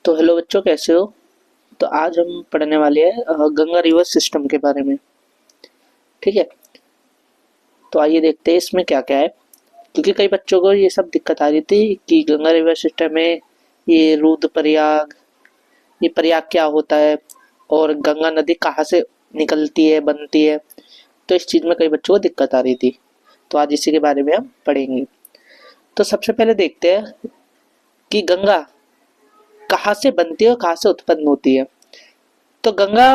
तो हेलो बच्चों, कैसे हो। तो आज हम पढ़ने वाले हैं गंगा रिवर सिस्टम के बारे में। ठीक है, तो आइए देखते हैं इसमें क्या क्या है। क्योंकि कई बच्चों को ये सब दिक्कत आ रही थी कि गंगा रिवर सिस्टम में ये रुद्रप्रयाग, ये प्रयाग क्या होता है और गंगा नदी कहाँ से निकलती है, बनती है। तो इस चीज़ में कई बच्चों को दिक्कत आ रही थी, तो आज इसी के बारे में हम पढ़ेंगे। तो सबसे पहले देखते हैं कि गंगा कहाँ से बनती है और कहाँ से उत्पन्न होती है। तो गंगा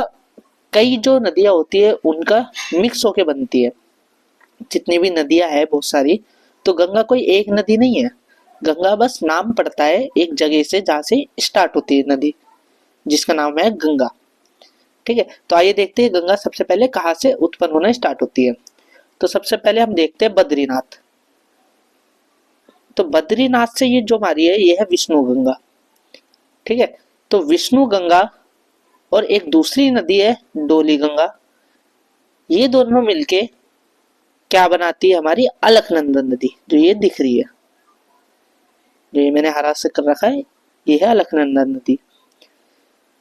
कई जो नदियाँ होती है उनका मिक्स होके बनती है। जितनी भी नदियाँ है बहुत सारी, तो गंगा कोई एक नदी नहीं है। गंगा बस नाम पड़ता है एक जगह से जहाँ से स्टार्ट होती है नदी, जिसका नाम है गंगा। ठीक है, तो आइए देखते हैं गंगा सबसे पहले कहाँ से उत्पन्न होना स्टार्ट होती है। तो सबसे पहले हम देखते हैं बद्रीनाथ। तो बद्रीनाथ से ये जो हमारी है ये है विष्णु गंगा। ठीक है, तो विष्णु गंगा और एक दूसरी नदी है डोली गंगा, ये दोनों मिलके क्या बनाती है हमारी अलकनंदा नदी, जो ये दिख रही है, जो ये मैंने हरा से कर रखा है, ये है अलकनंदा नदी।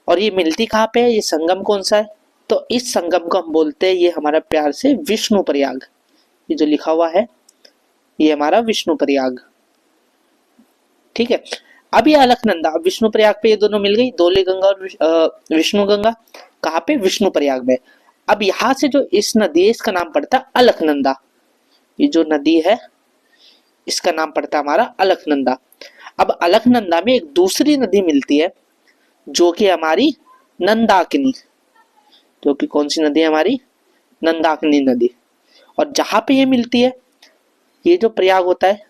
और ये मिलती कहाँ पे है, ये संगम कौन सा है, तो इस संगम को हम बोलते हैं, ये हमारा प्यार से विष्णु प्रयाग। ये जो लिखा हुआ है ये हमारा विष्णु प्रयाग। ठीक है, अब ये अलकनंदा, अब विष्णु प्रयाग पे ये दोनों मिल गई, धौली गंगा और विष्णु गंगा। कहाँ पे, विष्णु प्रयाग में। अब यहाँ से जो इस नदी है इसका नाम पड़ता है अलकनंदा। ये जो नदी है इसका नाम पड़ता है हमारा अलकनंदा। अब अलकनंदा में एक दूसरी नदी मिलती है जो कि हमारी नंदाकिनी, जो कि कौन सी नदी है हमारी, नंदाकिनी नदी। और जहां पे ये मिलती है, ये जो प्रयाग होता है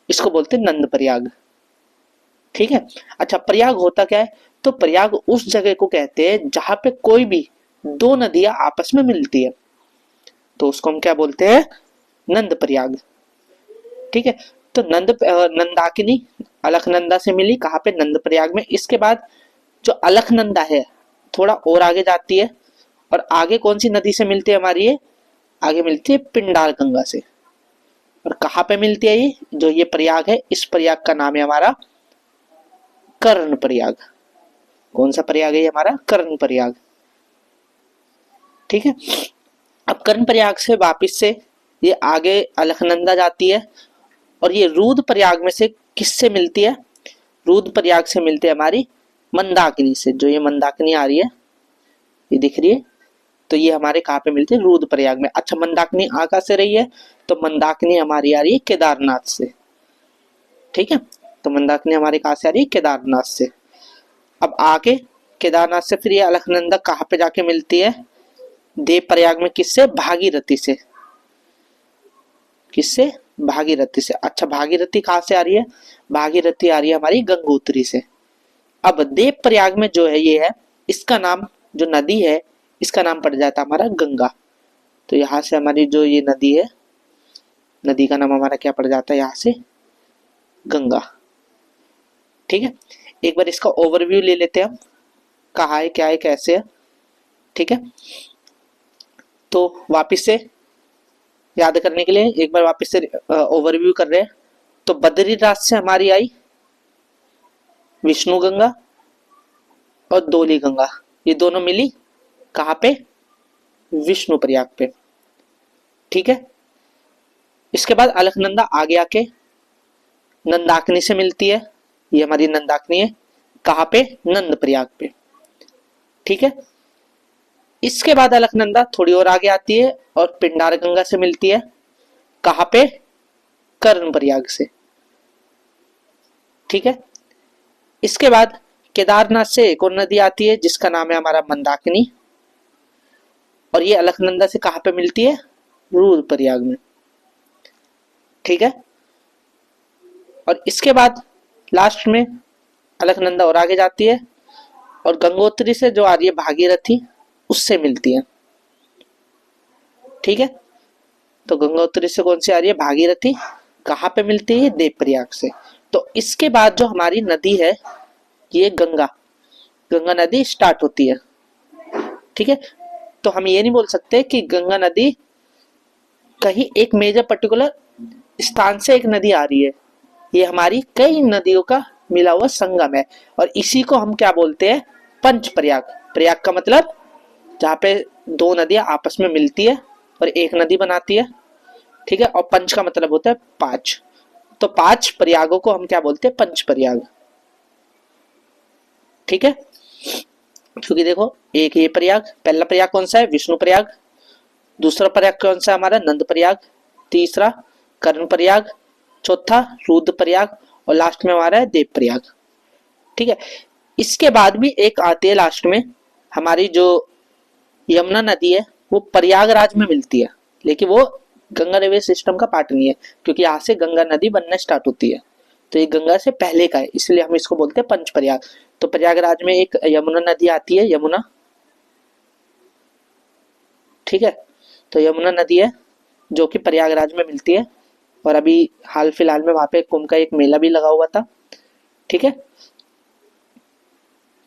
इसको बोलते हैं नंद प्रयाग। ठीक है, अच्छा प्रयाग होता क्या है, तो प्रयाग उस जगह को कहते हैं जहां पे कोई भी दो नदियां आपस में मिलती है, तो उसको हम क्या बोलते हैं, नंद प्रयाग। ठीक है, तो नंदाकिनी अलकनंदा से मिली कहाँ पे, नंद प्रयाग में। इसके बाद जो अलकनंदा है थोड़ा और आगे जाती है, और आगे कौन सी नदी से मिलती है हमारी, ये आगे मिलती है पिंडार गंगा से। और कहाँ पे मिलती है, ये जो ये प्रयाग है इस प्रयाग का नाम है हमारा कर्ण प्रयाग। कौन सा प्रयाग है हमारा, कर्ण प्रयाग। ठीक है, अब कर्ण प्रयाग से वापिस से ये आगे अलकनंदा जाती है, और ये रूद प्रयाग में से किससे मिलती है, रूद प्रयाग से मिलती है हमारी मंदाकिनी से। जो ये मंदाकिनी आ रही है, ये दिख रही है, तो ये हमारे कहाँ पे मिलती है, रूद प्रयाग में। अच्छा मंदाकिनी आ से रही है, तो मंदाकिनी हमारी आ रही है केदारनाथ से। ठीक है, तो मंदाकिनी हमारी कहाँ से आ रही है, केदारनाथ से। अब आगे केदारनाथ से फिर ये अलकनंदा कहाँ पे जाके मिलती है, देव प्रयाग में, किससे, भागीरथी से। किससे, भागीरथी से। अच्छा भागीरथी कहाँ से आ रही है, भागीरथी आ रही है हमारी गंगोत्री से। अब देव प्रयाग में जो है ये है, इसका नाम, जो नदी है इसका नाम पड़ जाता है हमारा गंगा। तो यहाँ से हमारी जो ये नदी है, नदी का नाम हमारा क्या पड़ जाता है यहाँ से, गंगा। ठीक है, एक बार इसका ओवरव्यू ले लेते हैं हम, कहाँ है, क्या है, कैसे है। ठीक है, तो वापिस से याद करने के लिए एक बार वापस से ओवरव्यू कर रहे हैं। तो बद्रीनाथ से हमारी आई विष्णु गंगा और धौली गंगा, ये दोनों मिली कहाँ पे, विष्णु प्रयाग पे। ठीक है, इसके बाद अलकनंदा आगे आके नंदाकिनी से मिलती है, ये हमारी नंदाकिनी है कहाँ पे, नंद प्रयाग पे। ठीक है, इसके बाद अलकनंदा थोड़ी और आगे आती है और पिंडार गंगा से मिलती है कहाँ पे, कर्ण प्रयाग से। ठीक है, इसके बाद केदारनाथ से एक और नदी आती है जिसका नाम है हमारा मंदाकिनी, और ये अलकनंदा से कहाँ पे मिलती है, रुद्रप्रयाग में। ठीक है, और इसके बाद लास्ट में अलकनंदा और आगे जाती है और गंगोत्री से जो आ रही है भागीरथी उससे मिलती है। ठीक है, तो गंगोत्री से कौन सी आ रही है, भागीरथी, कहाँ पे मिलती है, देवप्रयाग से। तो इसके बाद जो हमारी नदी है ये गंगा, गंगा नदी स्टार्ट होती है। ठीक है, तो हम ये नहीं बोल सकते कि गंगा नदी कहीं एक मेजर पर्टिकुलर स्थान से एक नदी आ रही है, ये हमारी कई नदियों का मिला हुआ संगम है, और इसी को हम क्या बोलते हैं, पंच प्रयाग। प्रयाग का मतलब जहाँ पे दो नदियां आपस में मिलती है और एक नदी बनाती है, ठीक है। और पंच का मतलब होता है पांच, तो पांच प्रयागों को हम क्या बोलते हैं, पंच प्रयाग, ठीक है। क्योंकि देखो एक ये प्रयाग, पहला प्रयाग कौन सा है, विष्णु प्रयाग। दूसरा प्रयाग कौन सा है हमारा, नंद प्रयाग। तीसरा कर्ण प्रयाग। चौथा रुद्र प्रयाग। और लास्ट में हमारा है देव प्रयाग, ठीक है। इसके बाद भी एक आती है लास्ट में, हमारी जो यमुना नदी है वो प्रयागराज में मिलती है, लेकिन वो गंगा रिवर सिस्टम का पार्ट नहीं है, क्योंकि यहाँ से गंगा नदी बनना स्टार्ट होती है, तो ये गंगा से पहले का है, इसलिए हम इसको बोलते हैं पंच प्रयाग। तो प्रयागराज में एक यमुना नदी आती है, यमुना, ठीक है। तो यमुना नदी है जो कि प्रयागराज में मिलती है, और अभी हाल फिलहाल में वहां पे कुंभ का एक मेला भी लगा हुआ था, ठीक है।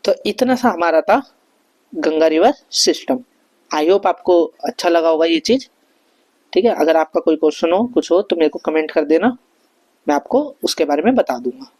तो इतना सा हमारा था Ganga river system. I hope आपको अच्छा लगा होगा ये चीज, ठीक है। अगर आपका कोई क्वेश्चन हो, कुछ हो, तो मेरे को कमेंट कर देना, मैं आपको उसके बारे में बता दूंगा।